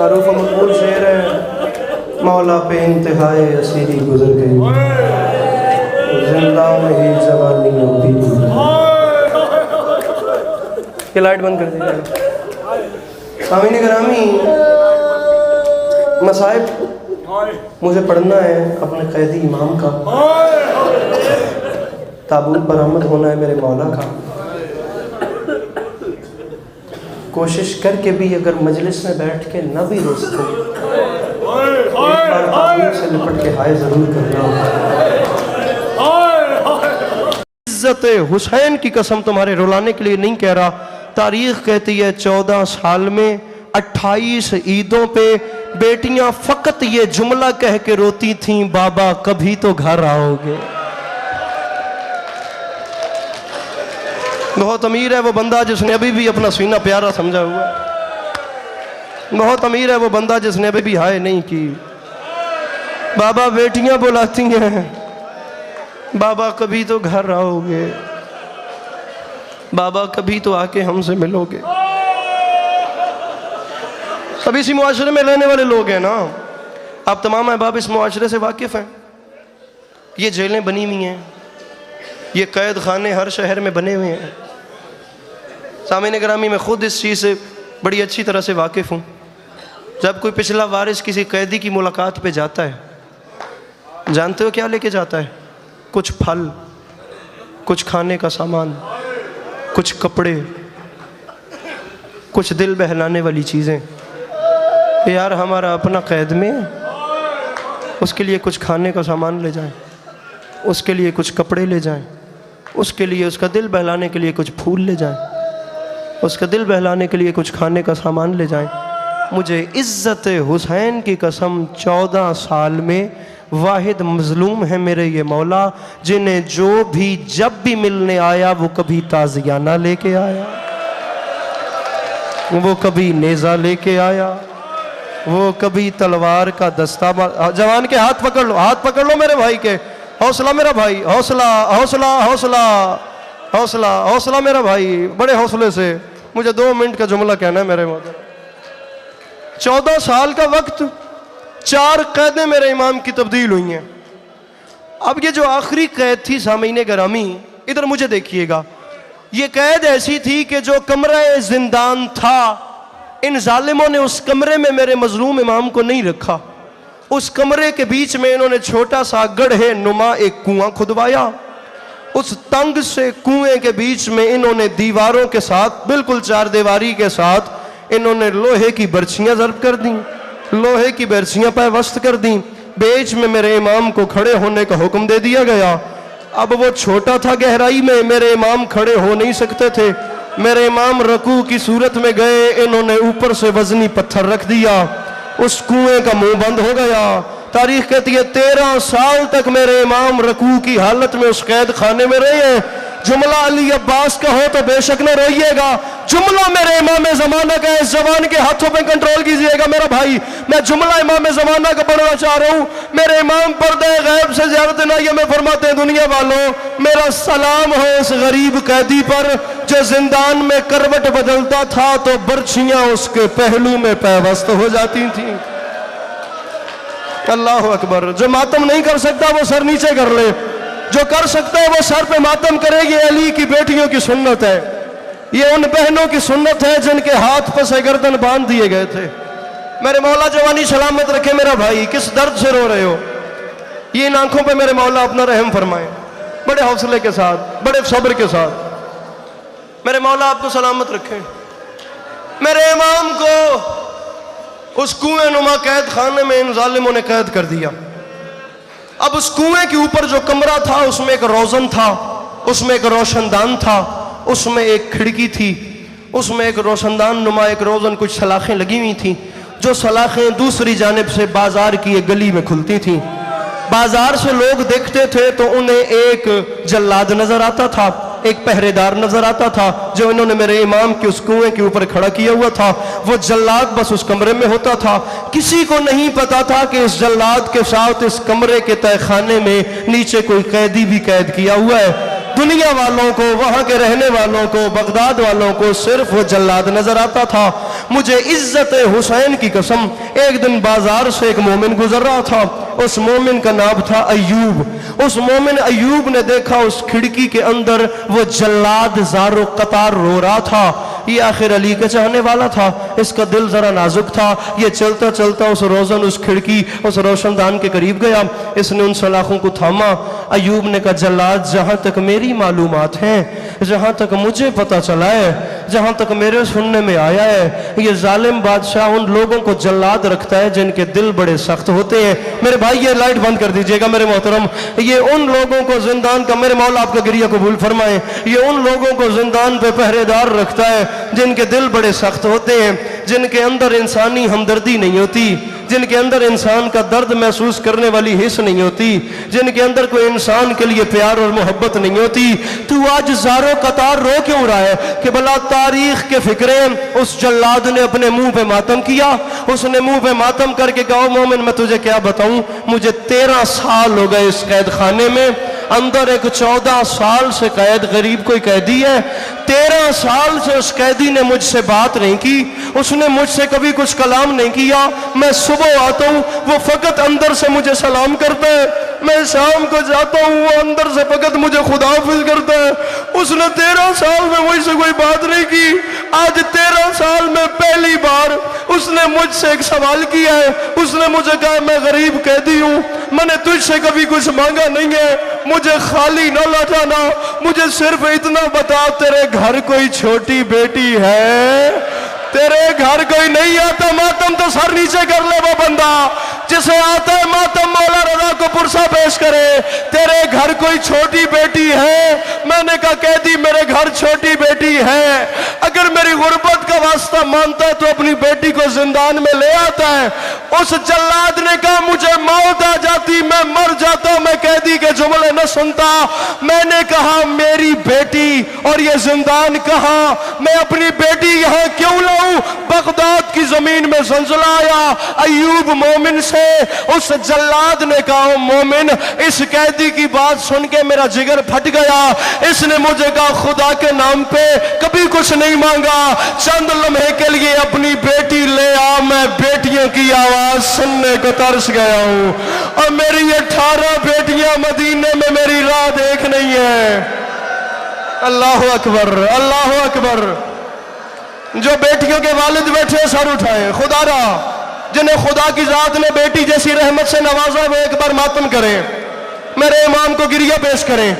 मारूफ और मकबूल शेर है, मौला पे इंतहाए असीरी गुजर गई, जिंदा में ही जवानी अभी। ये लाइट बंद कर दीजिए। सामीन ग्रामी, मसाइब मुझे पढ़ना है अपने कैदी इमाम का, ताबूत बरामद होना है मेरे मौला का। कोशिश करके भी अगर मजलिस में बैठ के न भी रो सको, एक बार ताबूत से लिपट के हाय जरूर करना। इज्जत हुसैन की कसम तुम्हारे रुलाने के लिए नहीं कह रहा। तारीख कहती है 14 साल में 28 ईदों पे बेटियां फकत ये जुमला कह के रोती थीं, बाबा कभी तो घर आओगे। बहुत अमीर है वो बंदा जिसने अभी भी अपना सीना प्यारा समझा हुआ। बहुत अमीर है वो बंदा जिसने अभी भी हाय नहीं की। बाबा बेटियां बुलाती हैं, बाबा कभी तो घर आओगे, बाबा कभी तो आके हमसे मिलोगे। सब इसी मुआशरे में रहने वाले लोग हैं ना। आप तमाम अहबाब इस मुआशरे से वाकिफ़ हैं। ये जेलें बनी हुई हैं, ये कैद खाने हर शहर में बने हुए हैं। सामीन ग्रामी, मैं ख़ुद इस चीज़ से बड़ी अच्छी तरह से वाकिफ़ हूँ। जब कोई पिछला वारिस किसी कैदी की मुलाकात पे जाता है, जानते हो क्या लेके जाता है? कुछ फल, कुछ खाने का सामान, कुछ कपड़े, कुछ दिल बहलाने वाली चीज़ें। यार हमारा अपना कैद में, उसके लिए कुछ खाने का सामान ले जाएं, उसके लिए कुछ कपड़े ले जाएं, उसके लिए उसका दिल बहलाने के लिए कुछ फूल ले जाएं, उसका दिल बहलाने के लिए कुछ खाने का सामान ले जाएं। मुझे इज़्ज़त हुसैन की कसम 14 साल में वाहिद मज़लूम है मेरे ये मौला, जिन्हें जो भी जब भी मिलने आया वो कभी ताज़ियाना लेके आया, वो कभी नेज़ा लेके आया, वो कभी तलवार का दस्ता। जवान के हाथ पकड़ लो, हाथ पकड़ लो मेरे भाई के। हौसला मेरा भाई, हौसला हौसला हौसला हौसला हौसला मेरा भाई, बड़े हौसले से। मुझे 2 मिनट का जुमला कहना है मेरे मोहतरम। 14 साल का वक्त, 4 कैदें मेरे इमाम की तब्दील हुई हैं। अब ये जो आखिरी कैद थी सामीन गिरामी, इधर मुझे देखिएगा, ये कैद ऐसी थी कि जो कमरा जिंदान था, इन जालिमों ने उस कमरे में मेरे मजलूम इमाम को नहीं रखा। उस कमरे के बीच में इन्होंने छोटा सा गड्ढे नुमा एक कुआं खुदवाया। उस तंग से कुएं के बीच में इन्होंने दीवारों के साथ, बिल्कुल 4 दीवारी के साथ, इन्होंने लोहे की बर्छियां ज़र्ब कर दी, लोहे की बर्छियां पैवस्त कर दी। बीच में मेरे इमाम को खड़े होने का हुक्म दे दिया गया। अब वो छोटा था गहराई में, मेरे इमाम खड़े हो नहीं सकते थे। मेरे इमाम रकू की सूरत में गए, इन्होंने ऊपर से वजनी पत्थर रख दिया, उस कुएं का मुंह बंद हो गया। तारीख कहती है 13 साल तक मेरे इमाम रकू की हालत में उस कैद खाने में रहे हैं। जुमला अली अब्बास का हो तो बेशक न रोइएगा, जुमला मेरे इमाम ज़माना का है। इस जवान के हाथों पे कंट्रोल कीजिएगा मेरा भाई। मैं जुमला इमाम ज़माना का पढ़ना चाह रहा हूँ। मेरे इमाम पर्दे गैब से ज़ियारत नाइया में फरमाते हैं, दुनिया वालों मेरा सलाम हो उस गरीब कैदी पर जो जिंदान में करवट बदलता था तो बर्छियां उसके पहलू में पैवस्त हो जाती थी। अल्लाह अकबर। जो मातम नहीं कर सकता वो सर नीचे कर ले, जो कर सकता है वो सर पे मातम करे। ये अली की बेटियों की सुन्नत है, ये उन बहनों की सुन्नत है जिनके हाथ पर से गर्दन बांध दिए गए थे। मेरे मौला जवानी सलामत रखे मेरा भाई। किस दर्द से रो रहे हो? ये इन आंखों पे मेरे मौला अपना रहम फरमाए, बड़े हौसले के साथ, बड़े सब्र के साथ। मेरे मौला आपको सलामत रखे। मेरे इमाम को उस कुएं नुमा कैद खाने में इन जालिमों ने कैद कर दिया। अब उस कुएं के ऊपर जो कमरा था उसमें एक रोज़न था, उसमें एक रोशनदान था, उसमें एक खिड़की थी, उसमें एक रोशनदान नुमा एक रोज़न, कुछ सलाखें लगी हुई थी। जो सलाखें दूसरी जानिब से बाजार की एक गली में खुलती थी। बाजार से लोग देखते थे तो उन्हें एक जल्लाद नजर आता था, एक पहरेदार नजर आता था जो इन्होंने मेरे इमाम के उस कुएं के ऊपर खड़ा किया हुआ था। वो जल्लाद बस उस कमरे में होता था। किसी को नहीं पता था कि इस जल्लाद के साथ इस कमरे के तहखाने में नीचे कोई कैदी भी कैद किया हुआ है। दुनिया वालों को, वहां के रहने वालों को, बगदाद वालों को सिर्फ वो जल्लाद नजर आता था। मुझे इज्जत हुसैन की कसम, एक दिन बाजार से एक मोमिन गुजर रहा था, उस मोमिन का नाम था अयूब। उस मोमिन अयूब ने देखा उस खिड़की के अंदर वो जल्लाद ज़ारो कतार रो रहा था। ये आखिर अली का चाहने वाला था, इसका दिल जरा नाजुक था। ये चलता चलता उस रोजन, उस खिड़की, उस रोशनदान के करीब गया। इसने उन सलाखों को थामा। अयूब ने कहा, जल्लाद, जहां तक मेरी मालूमात हैं, जहां तक मुझे पता चला है, जहां तक मेरे सुनने में आया है, ये जालिम बादशाह उन लोगों को जल्लाद रखता है जिनके दिल बड़े सख्त होते हैं। मेरे भाई ये लाइट बंद कर दीजिएगा मेरे मोहतरम। ये उन लोगों को जिंदान का, मेरे मौला आपका गिरिया कबूल फरमाए, ये उन लोगों को जिंदान पे पहरेदार रखता है जिनके दिल बड़े सख्त होते हैं, जिनके अंदर इंसानी हमदर्दी नहीं होती, जिनके अंदर इंसान का दर्द महसूस करने वाली हिस्स नहीं होती, जिनके अंदर कोई इंसान के लिए प्यार और मोहब्बत नहीं होती। तू आज ज़ारो कतार रो क्यों रहा है? कि भला तारीख के फिक्रे, उस जल्लाद ने अपने मुंह पे मातम किया। उसने मुंह पे मातम करके कहा, मोमिन मैं तुझे क्या बताऊं, मुझे 13 साल हो गए इस कैद खाने में, अंदर एक 14 साल से कैद, गरीब कोई कैदी है, 13 साल से उस कैदी ने मुझसे बात नहीं की, उसने मुझसे कभी कुछ कलाम नहीं किया। मैं सुबह आता हूँ, वो फकत अंदर से मुझे सलाम करता है, मैं शाम को जाता हूँ, वो अंदर से फकत मुझे खुदा हाफिज करता है। उसने 13 साल में मुझसे कोई बात नहीं की। आज 13 साल में पहली बार उसने मुझसे एक सवाल किया है। उसने मुझे कहा, मैं गरीब कैदी हूँ, मैंने तुझसे कभी कुछ मांगा नहीं है, मुझे खाली न लौटाना, मुझे सिर्फ इतना बता, तेरे घर कोई छोटी बेटी है? तेरे घर कोई नहीं आता मातम तो सर नीचे कर ले वो बंदा, जिसे आता है मातम मौला रजा को पुरसा पेश करे। तेरे घर कोई छोटी बेटी है? मैंने कहा, कैदी मेरे घर छोटी बेटी है, अगर मेरी गुर्बत का वास्ता मानता है तो अपनी बेटी को जिंदान में ले आता है। उस जल्लाद ने कहा, मुझे मौत आ जाती, मैं मर जाता, मैं कैदी के जुमले न सुनता। मैंने कहा, मेरी बेटी और ये जिंदान कहाँ? मैं अपनी बेटी यहाँ क्यों लाऊं? बगदाद की जमीन में ज़ल्ज़ला आया अयूब मोमिन से। उस जल्लाद ने कहा, मोमिन, इस कैदी की बात सुन के मेरा जिगर फट गया। इसने मुझे कहा, खुदा के नाम पे कभी कुछ नहीं मांगा, चंद लम्हे के लिए अपनी बेटी ले आ। मैं बेटियों की आवाज सुनने को तरस गया हूं, और मेरी 18 बेटियां मदीने में मेरी राह देख नहीं है। अल्लाह अकबर, अल्लाह अकबर। जो बेटियों के वालिद बैठे सर उठाए, खुदारा जिन्हें खुदा की जात ने बेटी जैसी रहमत से नवाजा, वो एक बार मातम करें, मेरे इमाम को गिरिया पेश करें।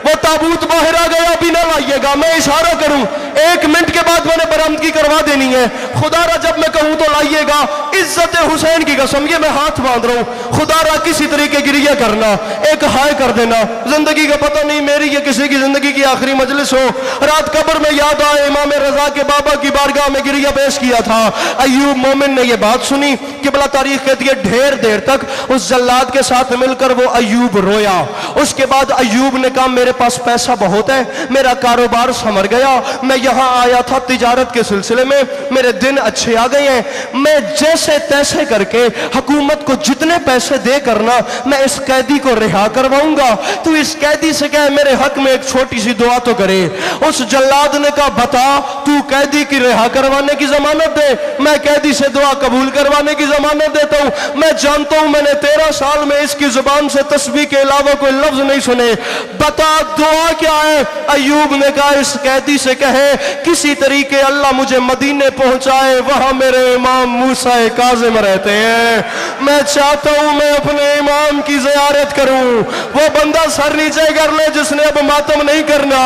वो ताबूत बाहर आ गया, अभी ना लाइएगा, मैं इशारा करूं, 1 मिनट के बाद मैंने बरामदगी करवा देनी है। खुदारा जब मैं कहूं तो लाइएगा, इज्जत हुसैन की कसम, ये मैं हाथ बांध रहा हूं। खुदारा किसी तरीके गिरिया करना, एक हाय कर देना, जिंदगी का पता नहीं मेरी या किसी की जिंदगी की आखिरी मजलिस हो, रात कब्र में याद आए इमाम रजा के बाबा की बारगाह में गिरिया पेश किया था। अयूब मोमिन ने यह बात सुनी कि बला तारीख कहती है, ढेर देर तक उस जल्लाद के साथ मिलकर वो अयूब रोया। उसके बाद अयूब ने कहा, मेरे पास पैसा बहुत है, मेरा कारोबार संवर गया, मैं यहां आया था तिजारत के सिलसिले में, मेरे दिन अच्छे आ गए हैं, मैं जैसे तैसे करके हुकूमत को जितने पैसे दे करना, मैं इस कैदी को रिहा करवाऊंगा। तू इस कैदी से कह मेरे हक में एक छोटी सी दुआ तो करे। उस जल्लाद ने कहा, बता, तू कैदी की रिहा करवाने की जमानत दे, मैं कैदी से दुआ कबूल करवाने की जमानत देता हूं। मैं जानता हूं मैंने 13 साल में इसकी जुबान से तस्बीह के अलावा कोई लफ्ज नहीं सुने, बता दुआ क्या है? अयूब ने कहा, इस कैदी से कहे किसी तरीके अल्लाह मुझे मदीने पहुंचाए, वहां मेरे इमाम मूसा काज़िम रहते हैं, मैं चाहता हूं मैं अपने इमाम की ज़ियारत करूं। वो बंदा सर नीचे कर ले जिसने अब मातम नहीं करना।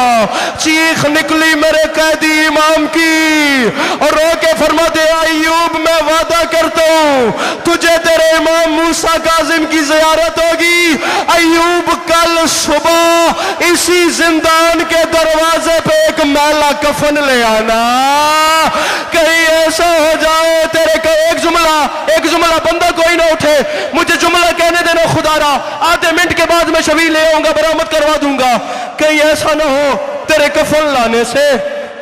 चीख निकली मेरे कैदी इमाम की, और रो के फरमा दे, अयूब मैं वादा करता हूं तुझे तेरे इमाम मूसा काज़िम की ज़ियारत होगी। अयूब कल सुबह इसी जिंदान के दरवाजे पे एक मैला कफन ले आना, कहीं ऐसा हो जाए तेरे को एक जुमला बंदा कोई ना उठे, मुझे जुमला कहने देना खुदारा, आधे मिनट के बाद मैं शबीर ले आऊंगा, बरामद करवा दूंगा। कहीं ऐसा ना हो तेरे कफन लाने से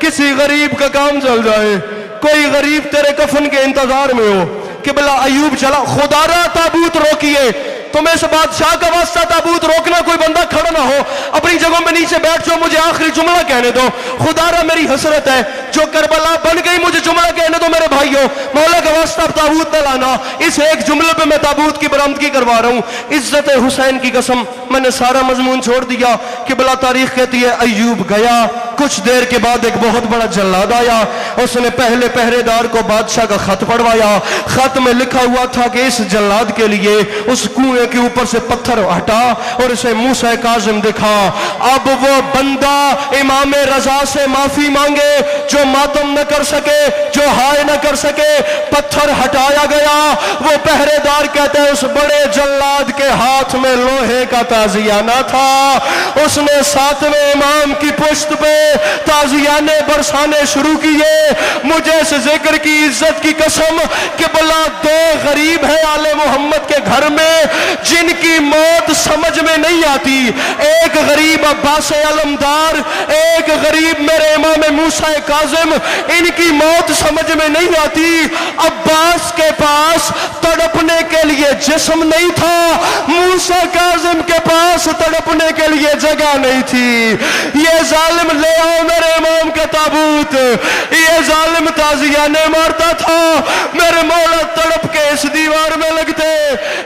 किसी गरीब का काम चल जाए, कोई गरीब तेरे कफन के इंतजार में हो कि भला अयूब चला, खुदारा ताबूत रोकिए, तो मैं इस बादशाह का वास्ता ताबूत रोकना, कोई बंदा खड़ा ना हो, अपनी जगहों में नीचे बैठ जाओ, मुझे आखिरी जुमला कहने दो। खुदारा मेरी हसरत है जो करबला बन गई, मुझे जुमला कहने दो मेरे भाइयों, मौला का वास्ता ताबूत न लाना। इस एक जुमले पे मैं ताबूत की बरामदगी करवा रहा हूँ। इज्जत हुसैन की कसम, मैंने सारा मजमून छोड़ दिया कि बला तारीख कहती है अय्यूब गया, कुछ देर के बाद एक बहुत बड़ा जल्लाद आया, उसने पहले पहरेदार को बादशाह का खत पढ़वाया। खत में लिखा हुआ था कि इस जल्लाद के लिए उस कुएं के ऊपर से पत्थर हटा और इसे मूसा काजिम दिखा। अब वो बंदा इमाम रजा से माफी मांगे जो मातम न कर सके, जो हाय न कर सके। पत्थर हटाया गया, वो पहरेदार कहते हैं उस बड़े जल्लाद के हाथ में लोहे का ताजियाना था, उसने सातवें इमाम की पुश्त पे ताजियाने बरसाने शुरू किए। मुझे इस जिक्र की इज्जत की कसम कि भला दो गरीब है आले मोहम्मद के घर में जिनकी मौत समझ में नहीं आती, एक गरीब अब्बास अलमदार, एक गरीब मेरे इमाम मूसा काजिम, इनकी मौत समझ में नहीं आती। अब्बास के पास तड़पने के लिए जिस्म नहीं था, मूसा काजिम के पास तड़पने के लिए जगह नहीं थी। ये जालिम ले आओ मेरे इमाम का ताबूत, ये जालिम ताजियाने मारता था, मेरे मौला तड़प के इस दीवार में लगते।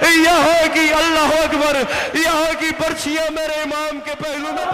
यहाँ की अल्लाह अकबर, यहाँ की पर्चियां मेरे इमाम के पहलू में